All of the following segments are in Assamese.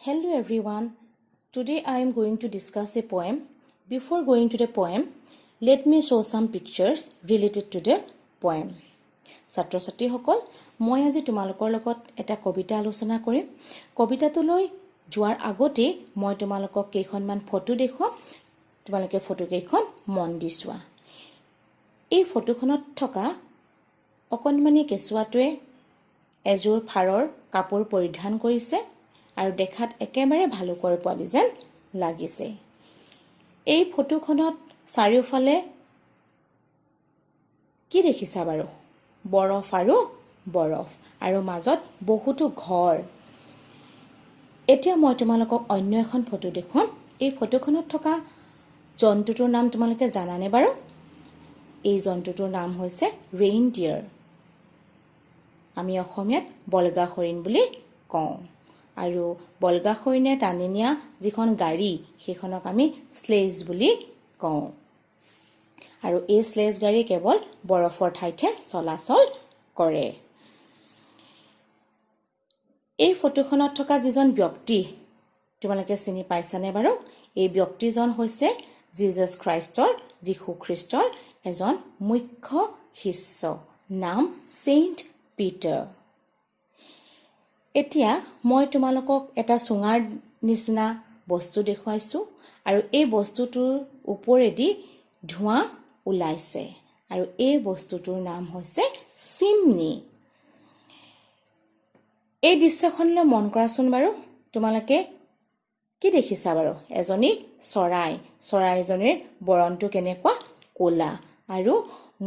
Hello everyone. Today I am going to discuss a poem. Before going to the poem, let me show some pictures related to the poem. ছাত্ৰ ছাত্ৰীসকল মই আজি তোমালোকৰ লগত এটা কবিতা আলোচনা কৰিম। কবিতাটোলৈ যোৱাৰ আগতে মই তোমালোকক কেইখনমান ফটো দেখুৱাম। তোমালোকে ফটো কেইখন মন দি চোৱা। এই ফটোখনত থকা অকণমানি কেঁচুৱাটোৱে এযোৰ ফাৰৰ কাপোৰ পৰিধান কৰিছে আৰু দেখাত একেবাৰে ভালুকৰ পোৱালি যেন লাগিছে। এই ফটোখনত চাৰিওফালে কি দেখিছা বাৰু? বৰফ আৰু মাজত বহুতো ঘৰ। এতিয়া মই তোমালোকক অন্য এখন ফটো দেখুৱাম। এই ফটোখনত থকা জন্তুটোৰ নাম তোমালোকে জানানে বাৰু? এই জন্তুটোৰ নাম হৈছে ৰেইনডিয়াৰ। আমি অসমীয়াত বলগা হৰিণ বুলি কওঁ। আৰু বলগা হৰিণে টানি নিয়া যিখন গাড়ী সেইখনক আমি স্লেজ বুলি কওঁ। আৰু এই স্লেজ গাড়ী কেৱল বৰফৰ ঠাইতে চলাচল কৰে। এই ফটোখনত থকা যিজন ব্যক্তি তোমালোকে চিনি পাইছানে বাৰু? এই ব্যক্তিজন হৈছে জিজাছ খ্ৰীষ্টৰ, যীশু খ্ৰীষ্টৰ এজন মুখ্য শিষ্য, নাম ছেইণ্ট পিটাৰ। এতিয়া মই তোমালোকক এটা চুঙাৰ নিচিনা বস্তু দেখুৱাইছোঁ আৰু এই বস্তুটোৰ ওপৰেদি ধোঁৱা ওলাইছে আৰু এই বস্তুটোৰ নাম হৈছে চিমনি। এই দৃশ্যখনলৈ মন কৰাচোন বাৰু। তোমালোকে কি দেখিছা বাৰু? এজনী চৰাইজনীৰ বৰণটো কেনেকুৱা ক'লা আৰু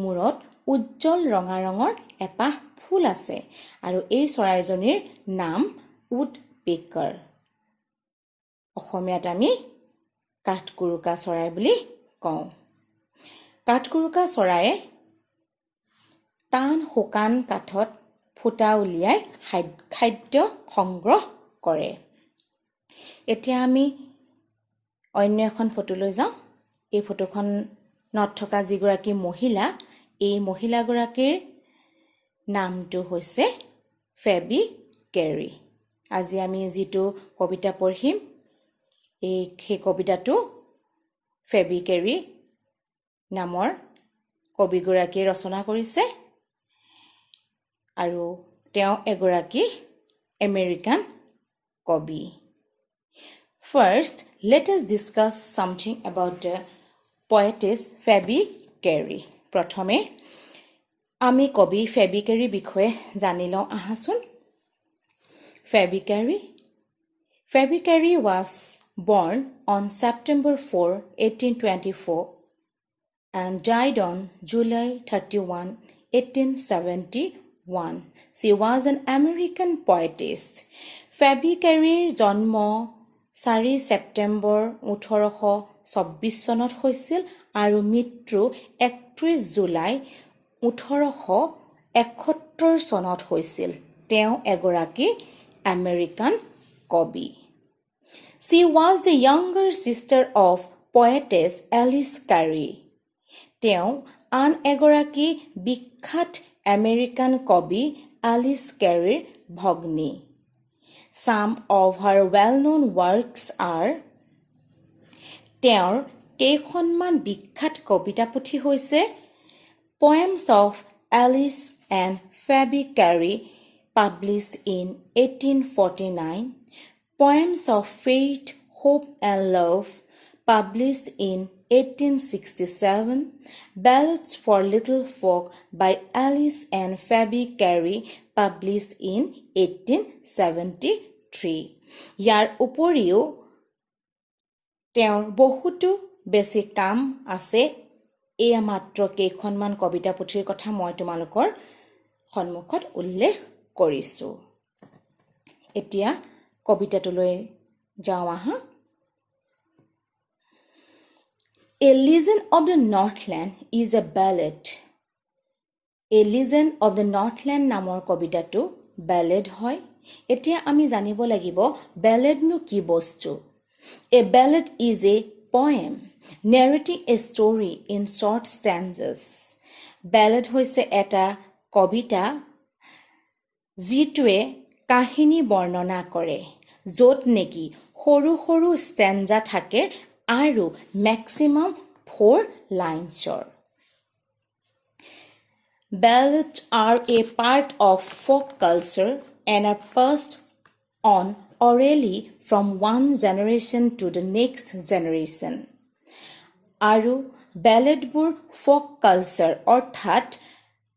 মূৰত উজ্জ্বল ৰঙা ৰঙৰ এপাহ ফুল আছে আৰু এই চৰাইজনীৰ নাম উড পেকাৰ। অসমীয়াত আমি কাঠকুৰুকা চৰাই বুলি কওঁ। কাঠকুৰুকা চৰায়ে টান শুকান কাঠত ফুটা উলিয়াই খাদ্য সংগ্ৰহ কৰে। এতিয়া আমি অন্য এখন ফটোলৈ যাওঁ। এই ফটোখনত থকা যিগৰাকী মহিলা, এই মহিলাগৰাকীৰ নামটো হৈছে ফেবি কেৰী। আজি আমি যিটো কবিতা পঢ়িম সেই কবিতাটো ফেবি কেৰী নামৰ কবিগৰাকীয়ে ৰচনা কৰিছে আৰু তেওঁ এগৰাকী আমেৰিকান কবি। First, let us discuss something about the poetess Phoebe Cary. প্ৰথমে আমি কবি ফেবি কেৰীৰ বিষয়ে জানি লওঁ আহাচোন। Phoebe Cary was born on September 4, 1824 and died on July 31, 1871. She was an American poetess. Phoebe Caryৰ জন্ম 4 ছেপ্টেম্বৰ 1824 চনত হৈছিল আৰু মৃত্যু 31 জুলাই 1871 চনত হৈছিল। তেওঁ এগৰাকী আমেৰিকান কবি। She was the younger sister of poetess Alice Cary. তেওঁ আন এগৰাকী বিখ্যাত আমেৰিকান কবি এলিস কেৰীৰ ভগ্নী। Some of her well-known works are তেওঁৰ কেইখনমান বিখ্যাত কবিতা পুথি হৈছে Poems of Alice and Phoebe Cary, published in 1849, Poems of Faith, Hope and Love, published in 1867, Ballads for Little Folk by Alice and Phoebe Cary, published in 1873. ইয়াৰ উপৰিও তেওঁৰ বহুতো বেছি কাম আছে। এয়া মাত্ৰ কেইখনমান কবিতা পুথিৰ কথা মই তোমালোকৰ সন্মুখত উল্লেখ কৰিছোঁ। এতিয়া কবিতাটোলৈ যাওঁ আহা। A Legend of the Northland is a ballad. A Legend of the Northland নামৰ কবিতাটো ballad হয়। এতিয়া আমি জানিব লাগিব balladনো কি বস্তু। A ballad is a poem narrating a story in short stanzas. Ballad হৈছে এটা কবিতা যিটোৱে কাহিনী বৰ্ণনা কৰে য'ত নেকি সৰু সৰু ষ্টেঞ্জা থাকে আৰু maximum 4 লাইনছৰ Ballads are a part of folk culture and are passed on orally from one generation to the next generation. আৰু বেলেডবোৰ folk culture অৰ্থাৎ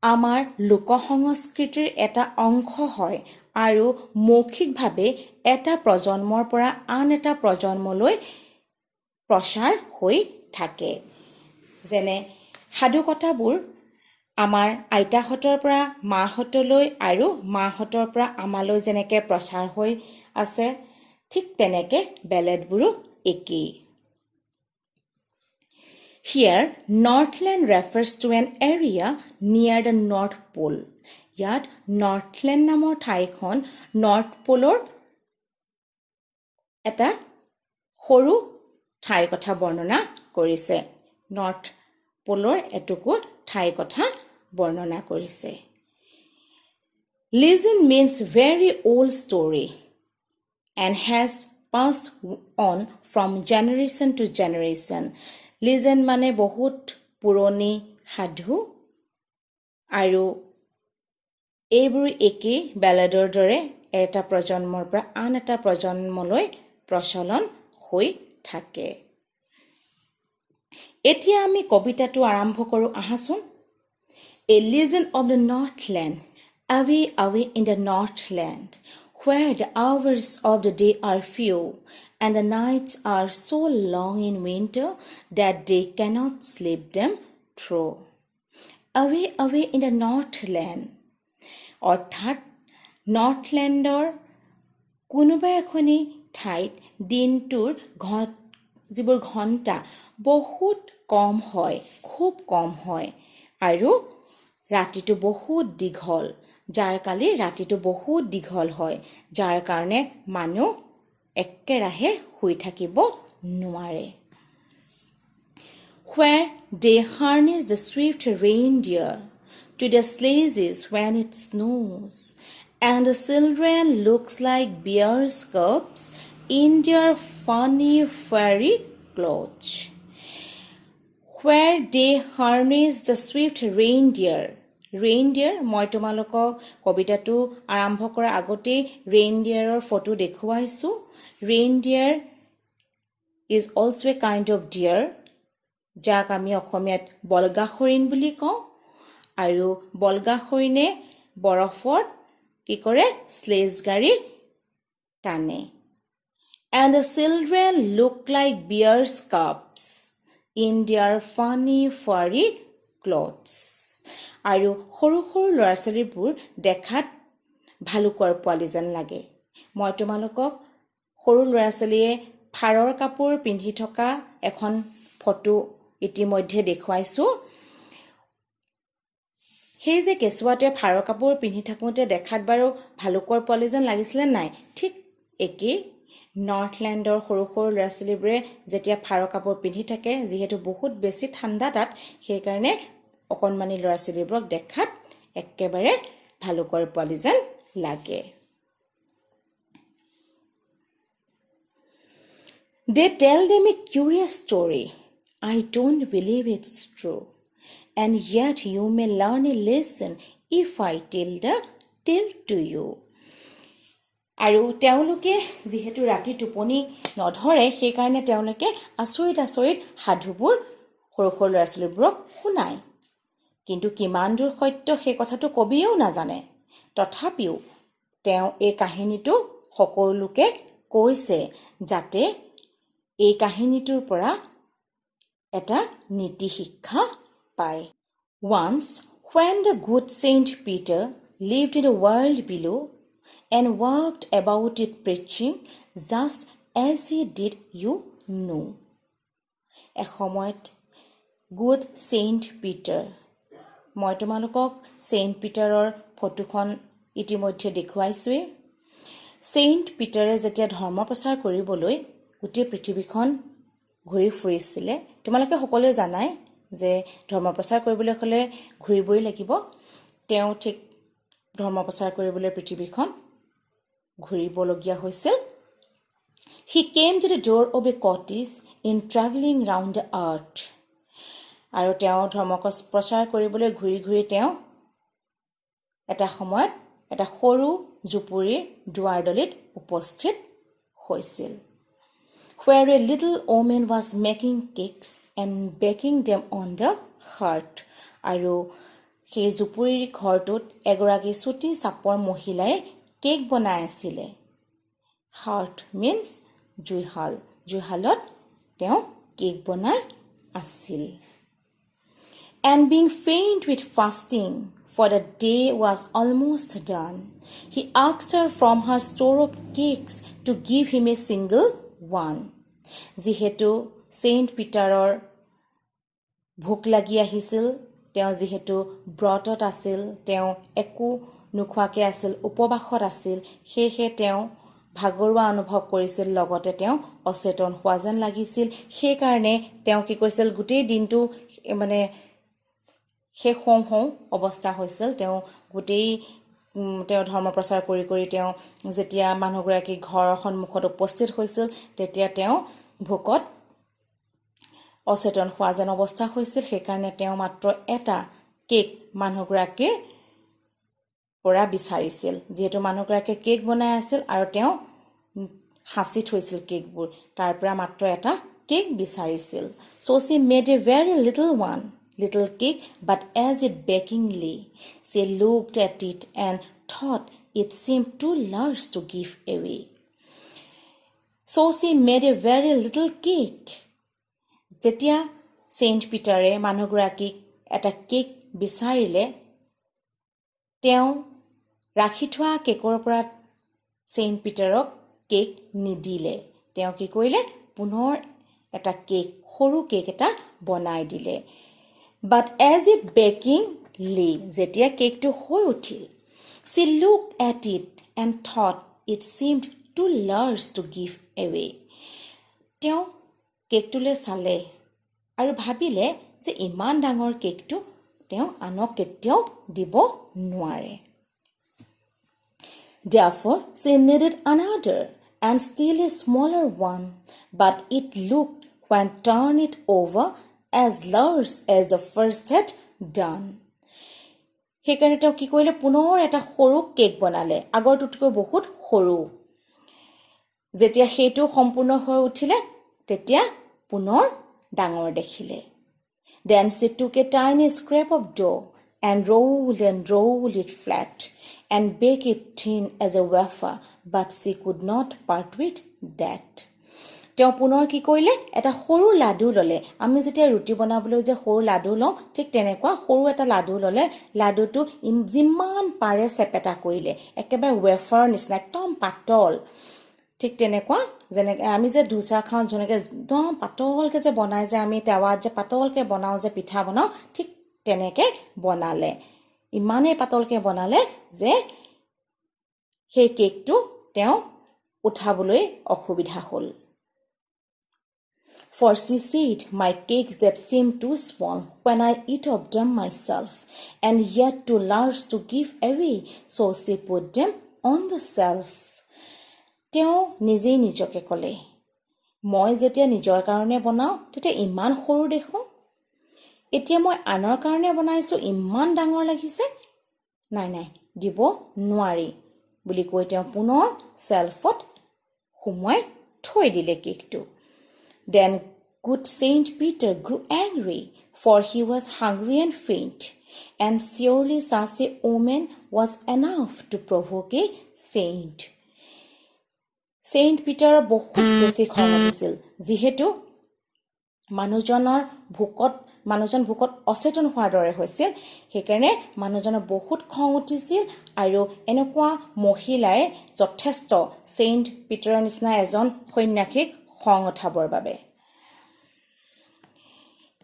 আমাৰ লোকসংস্কৃতিৰ এটা অংশ হয় আৰু মৌখিকভাৱে এটা প্ৰজন্মৰ পৰা আন এটা প্ৰজন্মলৈ প্ৰচাৰ হৈ থাকে যেনে সাধুকথাবোৰ আমাৰ আইতাহঁতৰ পৰা মাহঁতলৈ আৰু মাহঁতৰ পৰা আমালৈ যেনেকৈ প্ৰচাৰ হৈ আছে ঠিক তেনেকৈ বেলেডবোৰো একেই Here, Northland refers to an area near the North Pole. ইয়াত Northland নামৰ ঠাইখন North Poleৰ এটা সৰু ঠাইৰ কথা বৰ্ণনা কৰিছে North Poleৰ এটুকুৰ ঠাইৰ কথা বৰ্ণনা কৰিছে Legend means very old story and has passed on from generation to generation. Legend মানে বহুত পুৰণি সাধু আৰু এইবোৰ একেই বেলেডৰ দৰে এটা প্ৰজন্মৰ পৰা আন এটা প্ৰজন্মলৈ প্ৰচলন হৈ থাকে এতিয়া আমি কবিতাটো আৰম্ভ কৰো আহাচোন A legend of the Northland away away in the Northland where the hours of the day are few and the nights are so long in winter that they cannot sleep them through. Away, away in the Northland. অৰ্থাৎ নৰ্থলেণ্ডৰ কোনোবা এখনি ঠাইত দিনটোৰ যিবোৰ ঘণ্টা বহুত কম হয় খুব কম হয় আৰু ৰাতিটো বহুত দীঘল যাৰ কালি ৰাতিটো বহুত দীঘল হয় যাৰ কাৰণে মানুহ একেৰাহে শুই থাকিব নোৱাৰে Where they harness the swift reindeer to the sledges when it snows and the children looks like bears' cubs in their funny furry clothes. Where they harness the swift reindeer মই তোমালোকক কবিতাটো আৰম্ভ কৰাৰ আগতে reindeerৰ photo দেখুৱাইছো reindeer is also a kind of deer যাক আমি অসমীয়াত বলগা হৰিণ বুলি কওঁ আৰু বলগা হৰিণে বৰফত কি কৰে স্লেজ গাড়ী টানে and the children look like bears' cubs in their funny furry clothes আৰু সৰু সৰু ল'ৰা-ছোৱালীবোৰ দেখাত ভালুকৰ পোৱালি যেন লাগে মই তোমালোকক সৰু ল'ৰা-ছোৱালীয়ে ফাৰৰ কাপোৰ পিন্ধি থকা এখন ফটো ইতিমধ্যে দেখুৱাইছো সেই যে কেঁচুৱাতে ফাৰৰ কাপোৰ পিন্ধি থাকোঁতে দেখাত বাৰু ভালুকৰ পোৱালি যেন লাগিছিলে নাই ঠিক একেই নৰ্থলেণ্ডৰ সৰু সৰু ল'ৰা-ছোৱালীবোৰে যেতিয়া ফাৰৰ কাপোৰ পিন্ধি থাকে যিহেতু বহুত বেছি ঠাণ্ডা তাত সেইকাৰণে অকণমানি ল'ৰা-ছোৱালীবোৰক দেখাত একেবাৰে ভালুকৰ পোৱালি যেন লাগে They tell them a curious story. I don't believe it's true. And yet you may learn a lesson if I tell the tale to you. আৰু তেওঁলোকে যিহেতু ৰাতি টোপনি নধৰে সেইকাৰণে তেওঁলোকে আচৰিত আচৰিত সাধুবোৰ সৰু সৰু ল'ৰা-ছোৱালীবোৰক শুনায় কিন্তু কিমান দূৰ সত্য সেই কথাটো কবিয়েও নাজানে তথাপিও তেওঁ এই কাহিনীটো সকলোকে কৈছে যাতে এই কাহিনীটোৰ পৰা এটা নীতি শিক্ষা পায় Once when the good Saint Peter lived in the world below and walked about it preaching just as he did you know এসময়ত good Saint Peter মই তোমালোকক Saint Peterৰ ফটোখন ইতিমধ্যে দেখুৱাইছোৱে Saint Peterৰে যেতিয়া ধৰ্ম প্ৰচাৰ কৰিবলৈ গোটেই পৃথিৱীখন ঘূৰি ফুৰিছিলে তোমালোকে সকলোৱে জানাই যে ধৰ্ম প্ৰচাৰ কৰিবলৈ হলে ঘূৰিবই লাগিব তেওঁ ঠিক ধৰ্ম প্ৰচাৰ কৰিবলৈ পৃথিৱীখন ঘূৰিবলগীয়া হৈছিল He came to the door of a cottage in traveling round the earth. আৰু তেওঁ ধৰ্মক প্ৰচাৰ কৰিবলৈ ঘূৰি ঘূৰি তেওঁ এটা সময়ত এটা সৰু জুপুৰিৰ দুৱাৰদলিত উপস্থিত হৈছিল. Where a little woman was making cakes and baking them on the hearth. আৰু সেই জুপুৰিৰ ঘৰটোত এগৰাকী চুটি চাপৰ মহিলাই কেক বনাই আছিলে. Hearth means জুইশাল. জুইশালত তেওঁ কেক বনাই আছিল. And being faint with fasting, for the day was almost done, he asked her from her store of cakes to give him a single one. যিহেতু Saint Peterৰ ভোক লাগি আহিছিল, তেওঁ যিহেতু ব্ৰতত আছিল, তেওঁ একো নোখোৱাকৈ আছিল, উপবাসত আছিল, সেয়েহে তেওঁ ভাগৰুৱা অনুভৱ কৰিছিল, লগতে তেওঁ অচেতন হোৱা যেন লাগিছিল. সেইকাৰণে তেওঁ কি কৰিছিল, গোটেই দিনটো মানে শেষ হওঁ অৱস্থা হৈছিল. তেওঁ গোটেই তেওঁ ধৰ্ম প্ৰচাৰ কৰি কৰি তেওঁ যেতিয়া মানুহগৰাকী ঘৰৰ সন্মুখত উপস্থিত হৈছিল, তেতিয়া তেওঁ ভোকত অচেতন হোৱা যেন অৱস্থা হৈছিল. সেইকাৰণে তেওঁ মাত্ৰ এটা কেক মানুহগৰাকীৰ পৰা বিচাৰিছিল. যিহেতু মানুহগৰাকীয়ে কেক বনাই আছিল আৰু তেওঁ সাঁচি থৈছিল কেকবোৰ, তাৰ পৰা মাত্ৰ এটা কেক বিচাৰিছিল. So she made a very little cake, but as it baking lay, she looked at it and thought it seemed too large to give away. So she made a very little cake. যেতিয়া Saint Peterে মানুহগৰাকীক এটা কেক বিচাৰিলে, তেওঁ ৰাখি থোৱা কেকৰ পৰা Saint Peterক কেক নিদিলে. তেওঁ কি কৰিলে, পুনৰ এটা কেক, সৰু কেক এটা বনাই দিলে. But as it baking lay, যেতিয়া কেকটো হৈ উঠিল, she looked at it and thought it seemed too large to give away. তেওঁ কেকটোলৈ চালে আৰু ভাবিলে যে ইমান ডাঙৰ কেকটো তেওঁ আনক কেতিয়াও দিব নোৱাৰে. Therefore, she needed another and still a smaller one, but it looked, when turned it over, as large as the first had done. সেইকাৰণে তেওঁ কি কৰিলে, পুনৰ এটা সৰু কেক বনালে, আগৰটোতকৈ বহুত সৰু. যেতিয়া সেইটো সম্পূৰ্ণ হৈ উঠিলে, তেতিয়া পুনৰ ডাঙৰ দেখিলে. Then she took a tiny scrap of dough and rolled it flat and baked it thin as a wafer, but she could not part with that. তেওঁ পুনৰ কি কৰিলে, এটা সৰু লাডু ললে. আমি যেতিয়া ৰুটি বনাবলৈ যে সৰু লাডু লওঁ, ঠিক তেনেকুৱা সৰু এটা লাডু ললে. লাডুটো যিমান পাৰে চেপেটা কৰিলে, একেবাৰে ৱেফাৰ নিচিনা একদম পাতল. ঠিক তেনেকুৱা যেনেকৈ আমি যে ধোচা খাওঁ, যেনেকৈ একদম পাতলকৈ যে বনাই যে আমি টাৱাত যে পাতলকৈ বনাওঁ, যে পিঠা বনাওঁ, ঠিক তেনেকৈ বনালে. ইমানেই পাতলকৈ বনালে যে সেই কেকটো তেওঁ উঠাবলৈ অসুবিধা হ'ল. For she said, my cakes that seem too small when I eat of them myself, and yet too large to give away, so she put them on the shelf. তেওঁ নিজেই নিজকে ক'লে, মই যেতিয়া নিজৰ কাৰণে বনাওঁ তেতিয়া ইমান সৰু দেখোঁ, এতিয়া মই আনৰ কাৰণে বনাইছোঁ, ইমান ডাঙৰ লাগিছে, নাই দিব নোৱাৰি বুলি কৈ তেওঁ পুনৰ শেল্ফত সুমুৱাই থৈ দিলে কেকটো. Then good Saint Peter grew angry, for he was hungry and faint, and surely such a woman was enough to provoke a saint. Saint Peter বহুত বেছি খং উঠিছিল, যিহেতু মানুহজন ভোকত অচেতন হোৱাৰ দৰে হৈছিল. সেইকাৰণে মানুহজনৰ বহুত খং উঠিছিল. আৰু এনেকুৱা মহিলাই যথেষ্ট Saint Peterৰ নিচিনা এজন সন্যাসীক খং উঠাবৰ বাবে.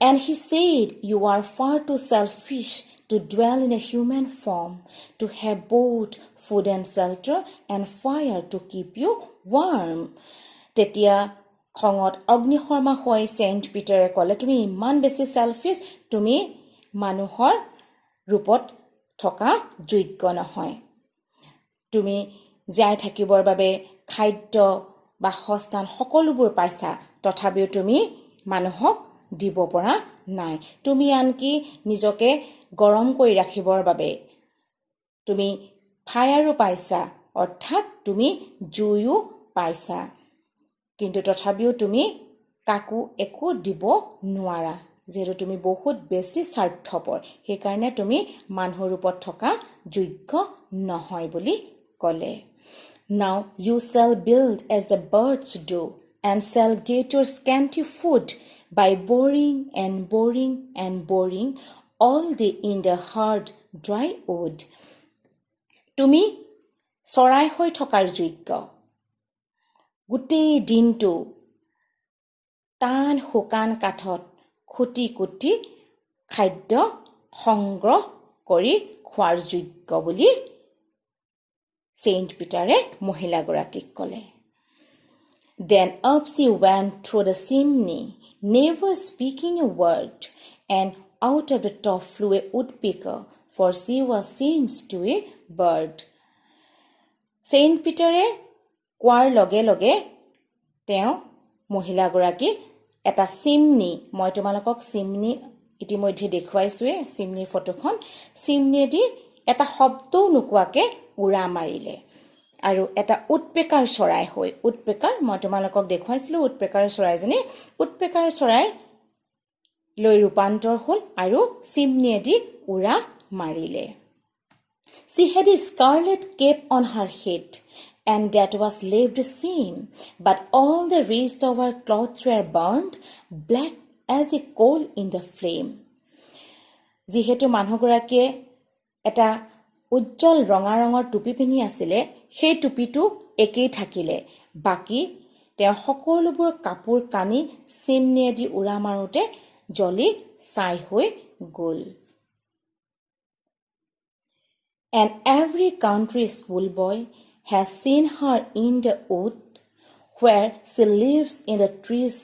And he said, you are far too selfish to dwell in a human form, to have both food and shelter and fire to keep you warm. তেতিয়া খঙত অগ্নিশৰ্মা হৈ Saint Peterে ক'লে, তুমি ইমান বেছি selfish, তুমি মানুহৰ ৰূপত থকা যোগ্য নহয়. তুমি জীয়াই থাকিবৰ বাবে খাদ্য বাসস্থান সকলোবোৰ পাইছা তথাপিও তুমি মানুহক দিব পৰা নাই তুমি আনকি নিজকে গৰম কৰি ৰাখিবৰ বাবে তুমি ফায়াৰো পাইছা অৰ্থাৎ তুমি জুইও পাইছা কিন্তু তথাপিও তুমি কাকো একো দিব নোৱাৰা যেটো তুমি বহুত বেছি স্বাৰ্থপৰ সেই কাৰণে তুমি মানুহৰ ৰূপত থকা যোগ্য নহয় বুলি ক'লে Now you shall build as the birds do and shall get your scanty food by boring and boring and boring all day in the hard dry wood. তুমি চৰাই হৈ থকাৰ যোগ্য গোটেই দিনটো টান শুকান কাঠত খুটি কুটি খাদ্য সংগ্ৰহ কৰি খোৱাৰ যোগ্য বুলি Saint Peter মহিলাগৰাকীক ক'লে Then up she went through the chimney, never speaking a word, and out of the top flew a woodpecker, for she was changed to a bird. Saint Peter কোৱাৰ লগে লগে তেওঁ মহিলাগৰাকী এটা চিমনি মই তোমালোকক চিমনি ইতিমধ্যে দেখুৱাইছোৱে চিমনিৰ ফটোখন চিমনিয়েদি এটা শব্দও নোকোৱাকে উৰা মাৰিলে আৰু এটা উৎপেকাৰ চৰাই হৈ উৎপেকাৰ মই তোমালোকক দেখুৱাইছিলো উৎপেকাৰ চৰাইজনী উৎপেকাৰ চৰাই লৈ ৰূপান্তৰ হ'ল আৰু চিমনিয়েদি উৰা মাৰিলে She had a scarlet cape on her head and that was left the same but all the rest of her clothes were burned black as a coal in the flame যিহেতু মানুহগৰাকীয়ে এটা উজ্জ্বল ৰঙা ৰঙৰ টুপি পিন্ধি আছিলে সেই টুপিটো একেই থাকিলে বাকি তেওঁ সকলোবোৰ কাপোৰ কানি চিমনিয়েদি উৰা মাৰোতে জ্বলি ছাই হৈ গ'ল And every country schoolboy has seen her in the wood where she lives in the trees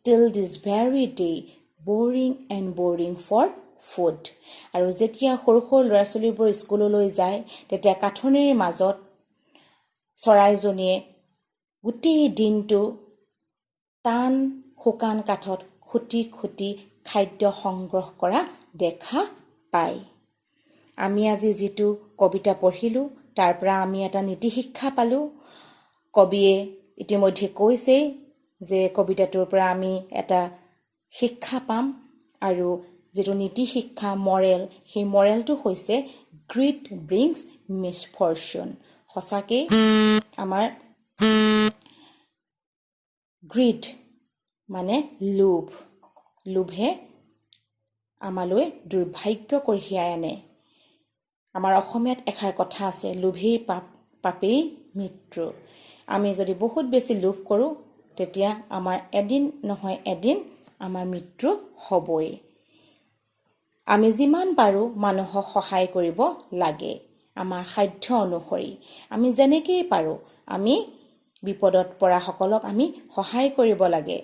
till this very day boring and boring for food আৰু যেতিয়া সৰু সৰু ল'ৰা-ছোৱালীবোৰ স্কুললৈ যায় তেতিয়া কাঠনিৰ মাজত চৰাইজনীয়ে গোটেই দিনটো টান শুকান কাঠত খুটি খুটি খাদ্য সংগ্ৰহ কৰা দেখা পায় আমি আজি যেটো কবিতা পঢ়িলো তাৰ পৰা আমি এটা নীতি শিক্ষা পালো কবিয়ে ইতিমধ্যে কৈছে যে কবিতাটোৰ পৰা আমি এটা শিক্ষা পাম আৰু যেটো নীতি শিক্ষা মৰেল সেই মৰেলটো হৈছে greed brings misfortune হসাকে আমাৰ greed মানে লোভে আমালৈ দুৰ্ভাগ্য কঢ়িয়াই আনে আমাৰ অসমীয়াত এষাৰ কথা আছে লোভেই পাপেই মৃত্যু আমি যদি বহুত বেছি লোভ কৰো তেতিয়া আমাৰ এদিন নহয় এদিন আমাৰ মৃত্যু হ'বই আমি যিমান পাৰো মানুহক সহায় কৰিব লাগে আমাৰ সাধ্য অনুসৰি আমি যেনেকৈ পাৰো আমি বিপদত পৰা সকলক আমি সহায় কৰিব লাগে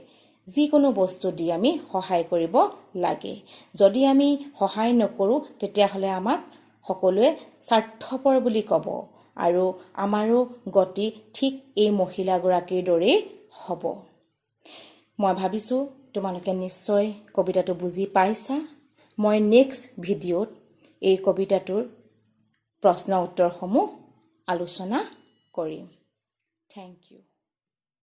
যিকোনো বস্তু দি আমি সহায় কৰিব লাগে যদি আমি সহায় নকৰো তেতিয়া হলে আমাক সকলোৱে স্বাৰ্থপৰ বুলি ক'ব আৰু আমাৰো গতি ঠিক এই মহিলাগৰাকীৰ দৰে হ'ব মই ভাবিছো তোমালোকে নিশ্চয় কবিতাটো বুজি পাইছা মই নেক্সট ভিডিঅ'ত এই কবিতাটোৰ প্ৰশ্ন উত্তৰসমূহ আলোচনা কৰিম থ্যাংক ইউ